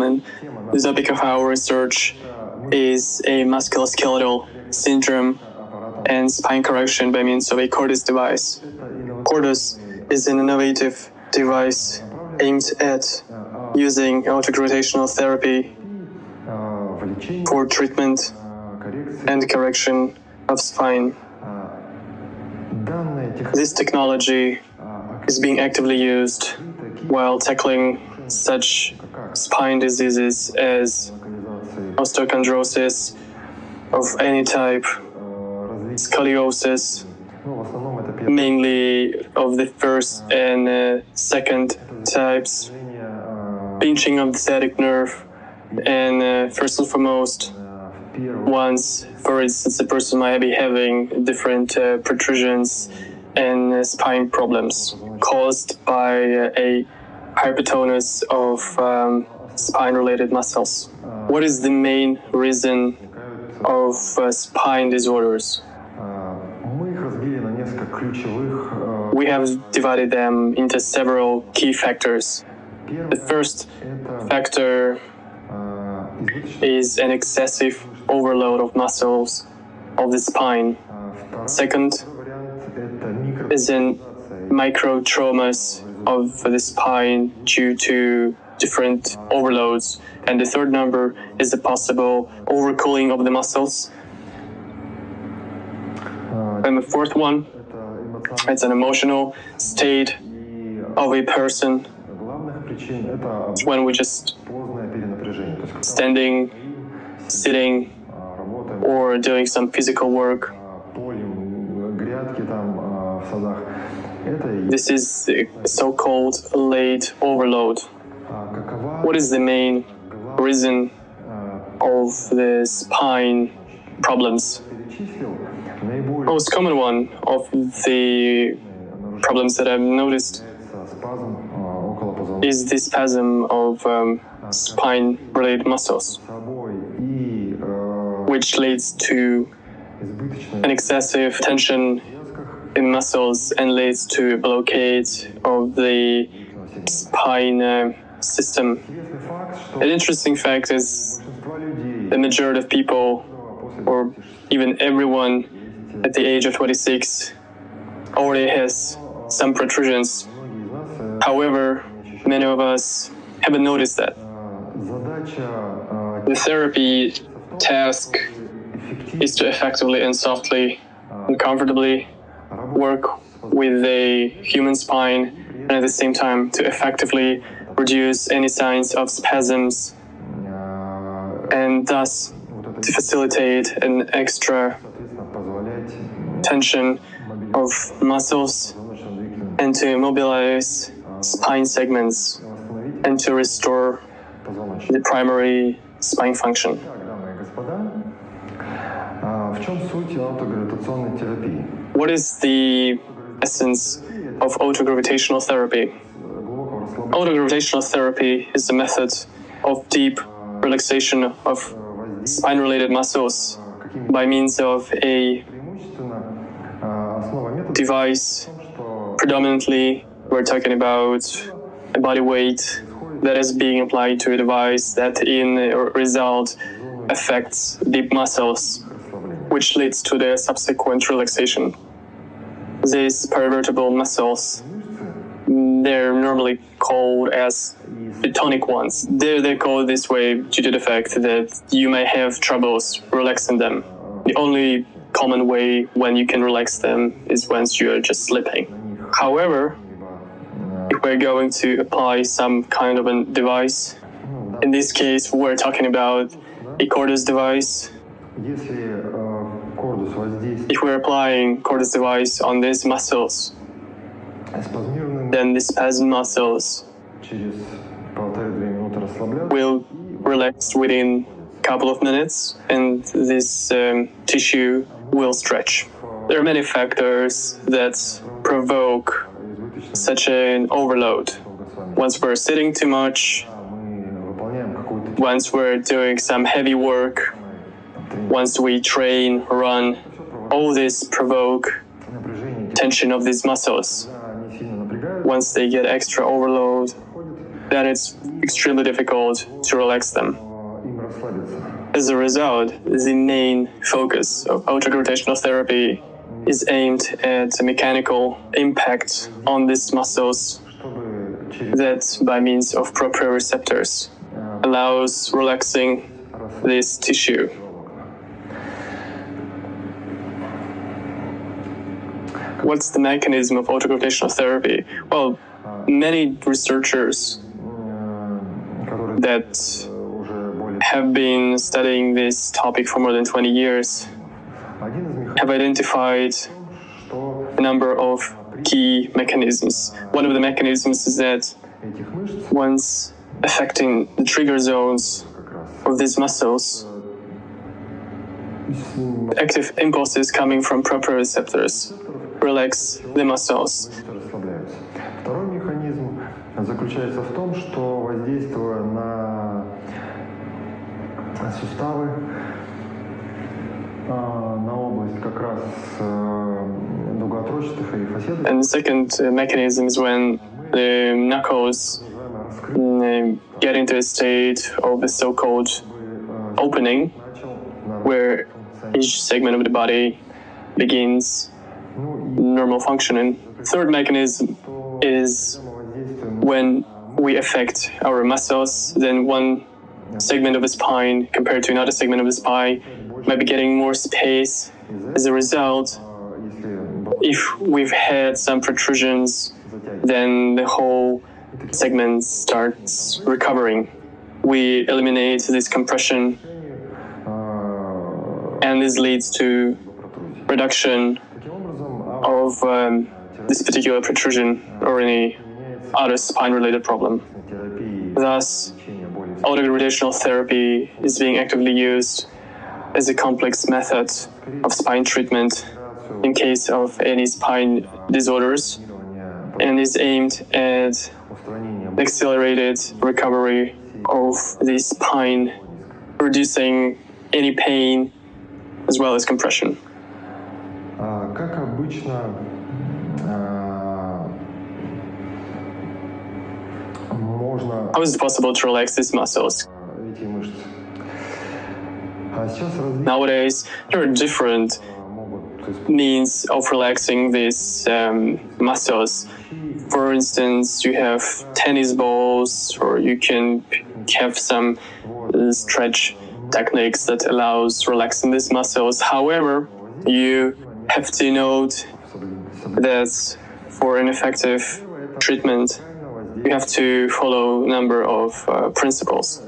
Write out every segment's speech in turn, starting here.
gentlemen, the topic of our research is a musculoskeletal syndrome and spine correction by means of a Cordus device. Cordus is an innovative device aimed at using autogravitational therapy for treatment and correction of spine. This technology is being actively used while tackling such spine diseases as osteochondrosis of any type, scoliosis, mainly of the first and second types, pinching of the sciatic nerve, and first and foremost, once, for instance, a person might be having different protrusions and spine problems caused by a hypertonus of spine-related muscles. What is the main reason of spine disorders? We have divided them into several key factors. The first factor is an excessive overload of muscles of the spine. Second is in micro-traumas of the spine due to different overloads. And the third number is the possible overcooling of the muscles. And the fourth one, it's an emotional state of a person when we just standing, sitting, or doing some physical work. This is the so-called late overload. What is the main reason of the spine problems? Most common one of the problems that I've noticed is the spasm of spine-related muscles, which leads to an excessive tension in muscles and leads to a blockade of the spine system. An interesting fact is the majority of people, or even everyone at the age of 26, already has some protrusions. However, many of us haven't noticed that. The therapy task is to effectively and softly and comfortably work with a human spine, and at the same time to effectively reduce any signs of spasms, and thus to facilitate an extra tension of muscles and to mobilize spine segments and to restore the primary spine function. What is the essence of autogravitational therapy? Autogravitational therapy is a method of deep relaxation of spine-related muscles by means of a device. Predominantly, we're talking about a body weight that is being applied to a device that in result affects deep muscles, which leads to the subsequent relaxation. These perivertebral muscles, they're normally called as the tonic ones. They're called this way due to the fact that you may have troubles relaxing them. The only common way when you can relax them is once you're just sleeping. However, if we're going to apply some kind of a device, in this case we're talking about a Cordus device. If we're applying Cordus device on these muscles, then the spasm muscles will relax within a couple of minutes, and this tissue will stretch. There are many factors that provoke such an overload. Once we're sitting too much, once we're doing some heavy work, once we train, run, all this provoke tension of these muscles. Once they get extra overload, that it's extremely difficult to relax them. As a result, the main focus of autogravitational therapy is aimed at a mechanical impact on these muscles that, by means of proprioceptors, allows relaxing this tissue. What's the mechanism of autogravitational therapy? Well, many researchers that have been studying this topic for more than 20 years have identified a number of key mechanisms. One of the mechanisms is that once affecting the trigger zones of these muscles, active impulses coming from proprioceptors relax the muscles. Второй механизм заключается в том, что воздействуя на суставы, на область как раз дугоотрочатых и фасетов. And the second mechanism is when the knuckles get into a state of the so-called opening, where each segment of the body begins normal functioning. Third mechanism is when we affect our muscles, then one segment of the spine compared to another segment of the spine might be getting more space. As a result, if we've had some protrusions, then the whole segment starts recovering. We eliminate this compression, and this leads to reduction of this particular protrusion or any other spine-related problem. Thus, autogravitational therapy is being actively used as a complex method of spine treatment in case of any spine disorders, and is aimed at accelerated recovery of the spine, reducing any pain as well as compression. Как обычно, можно... How is it possible to relax these muscles? Эти мышцы. Nowadays, there are different means of relaxing these muscles. For instance, you have tennis balls, or you can have some stretch techniques that allows relaxing these muscles. However, you have to note that for an effective treatment, you have to follow a number of principles.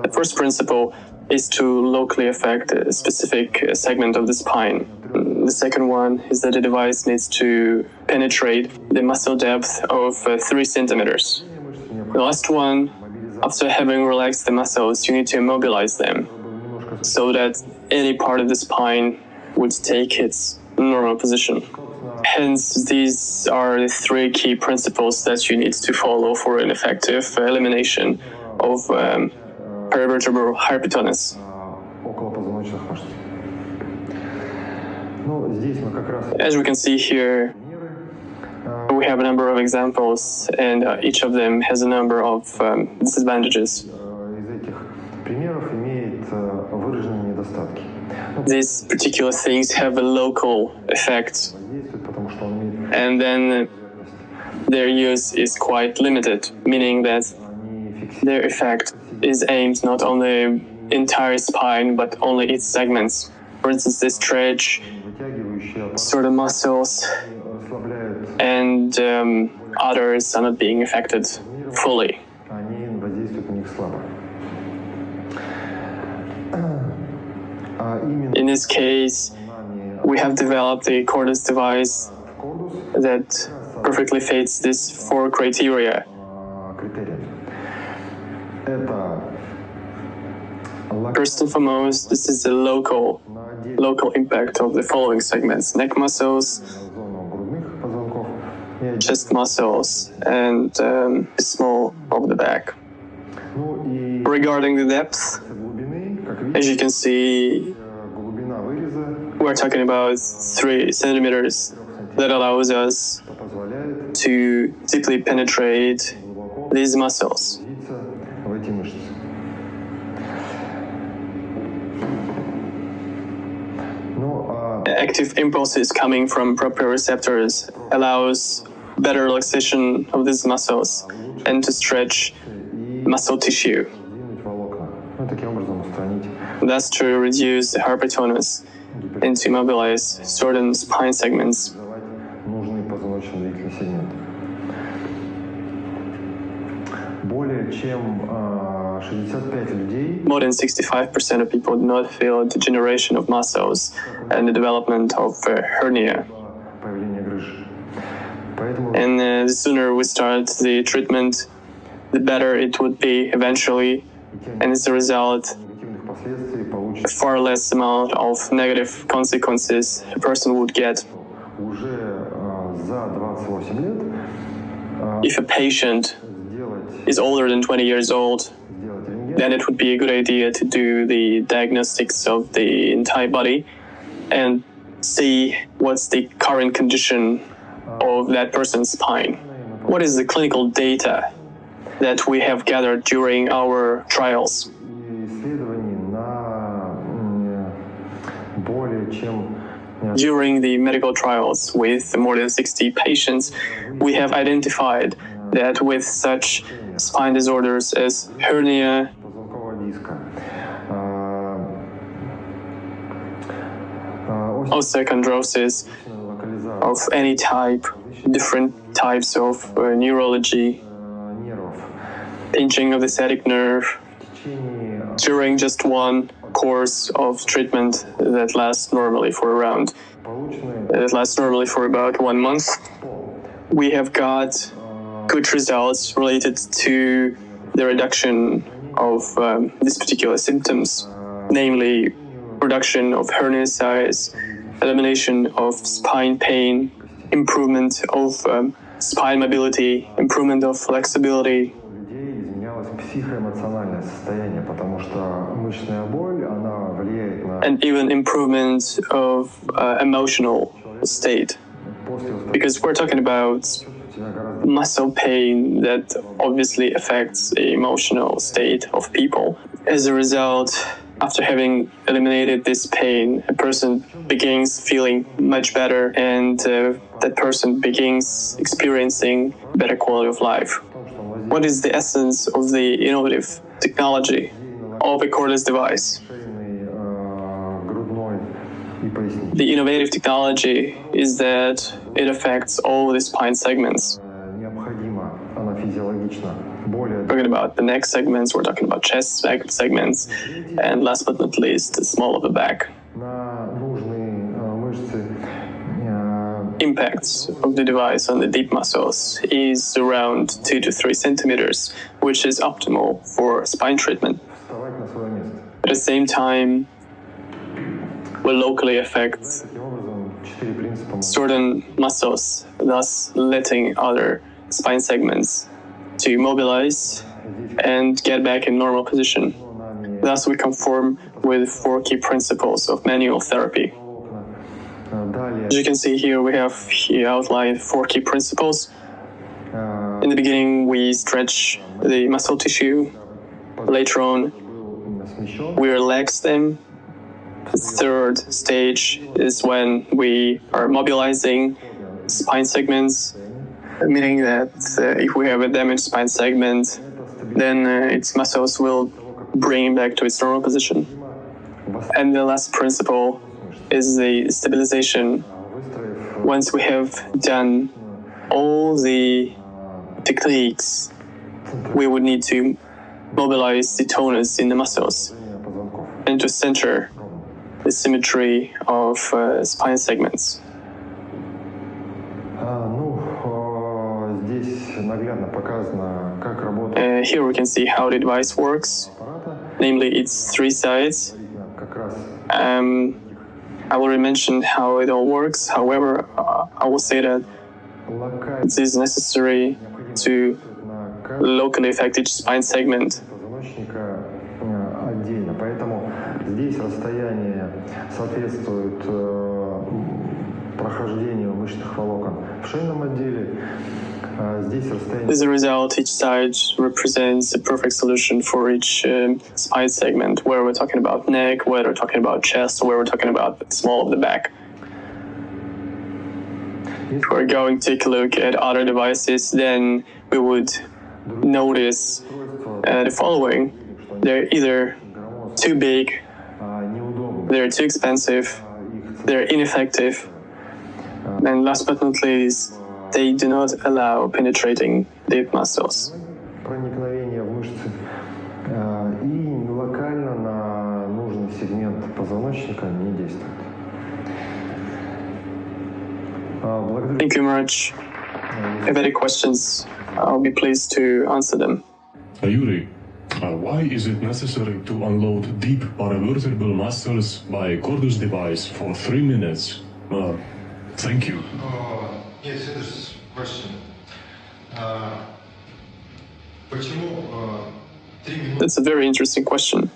The first principle is to locally affect a specific segment of the spine. The second one is that the device needs to penetrate the muscle depth of 3 centimeters. The last one, after having relaxed the muscles, you need to immobilize them so that any part of the spine would take its normal position. Hence, these are the 3 key principles that you need to follow for an effective elimination of perivertebral hypertonus. As we can see here, we have a number of examples, and each of them has a number of disadvantages. These particular things have a local effect, and then their use is quite limited, meaning that their effect is aimed not on the entire spine, but only its segments. For instance, they stretch certain muscles, and others are not being affected fully. In this case, we have developed a Cordus device that perfectly fits these 4 criteria. First and foremost, this is a local impact of the following segments: neck muscles, chest muscles, and small of the back. Regarding the depth, as you can see, we're talking about 3 centimeters that allows us to deeply penetrate these muscles. active impulses coming from proprioceptors allows better relaxation of these muscles and to stretch muscle tissue, thus to reduce the hypertonus and to mobilize certain spine segments. More than 65% of people do not feel degeneration of muscles and the development of hernia. And the sooner we start the treatment, the better it would be eventually, and as a result, far less amount of negative consequences a person would get. If a patient is older than 20 years old, then it would be a good idea to do the diagnostics of the entire body and see what's the current condition of that person's spine. What is the clinical data that we have gathered during our trials? During the medical trials with more than 60 patients, we have identified that with such spine disorders as hernia, osteochondrosis of any type, different types of neurology, pinching of the sciatic nerve, during just one course of treatment that lasts normally for about 1 month, we have got good results related to the reduction of these particular symptoms, namely reduction of hernia size, elimination of spine pain, improvement of spine mobility, improvement of flexibility, and even improvement of emotional state. Because we're talking about muscle pain that obviously affects the emotional state of people. As a result, after having eliminated this pain, a person begins feeling much better, and that person begins experiencing better quality of life. What is the essence of the innovative technology of a cordless device? The innovative technology is that it affects all the spine segments. We're talking about the neck segments, we're talking about chest segments, and last but not least, the small of the back. Impacts of the device on the deep muscles is around 2 to 3 centimeters, which is optimal for spine treatment. At the same time, will locally affect certain muscles, thus letting other spine segments to mobilize and get back in normal position. Thus, we conform with 4 key principles of manual therapy. As you can see here, we have outlined 4 key principles. In the beginning, we stretch the muscle tissue. Later on, we relax them. The third stage is when we are mobilizing spine segments, meaning that if we have a damaged spine segment, then its muscles will bring it back to its normal position. And the last principle is the stabilization. Once we have done all the techniques, we would need to mobilize the tonus in the muscles and to center the symmetry of spine segments. Here we can see how the device works, namely its 3 sides. I already mentioned how it all works. However, I will say that it is necessary to locally affect each spine segment. Здесь расстояние соответствует прохождению мышечных волокон в шейном отделе. As a result, each side represents a perfect solution for each spine segment, where we're talking about neck, where we're talking about chest, where we're talking about the small of the back. if we're going to take a look at other devices, then we would notice the following. They're either too big, they're too expensive, they're ineffective, and last but not least, they do not allow penetrating deep muscles. Проникновение в мышцы и локально на нужный сегмент позвоночника не действует. Thank you very much. If any questions, I'll be pleased to answer them. Yury, why is it necessary to unload deep paravertebral muscles by Cordus device for 3 minutes? Thank you. Yes, this question. Почему 3 минуты That's a very interesting question.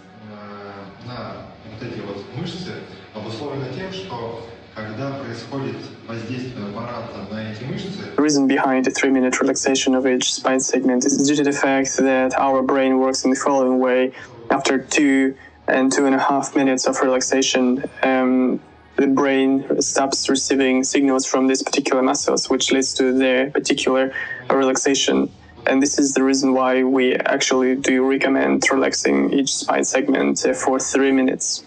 на вот эти вот мышцы обусловлено тем, что когда происходит воздействие аппарата на эти мышцы, The reason behind the 3-minute relaxation of each spine segment is due to the fact that our brain works in the following way. After 2 and 2.5 minutes of relaxation, the brain stops receiving signals from these particular muscles, which leads to their particular relaxation. And this is the reason why we actually do recommend relaxing each spine segment for 3 minutes.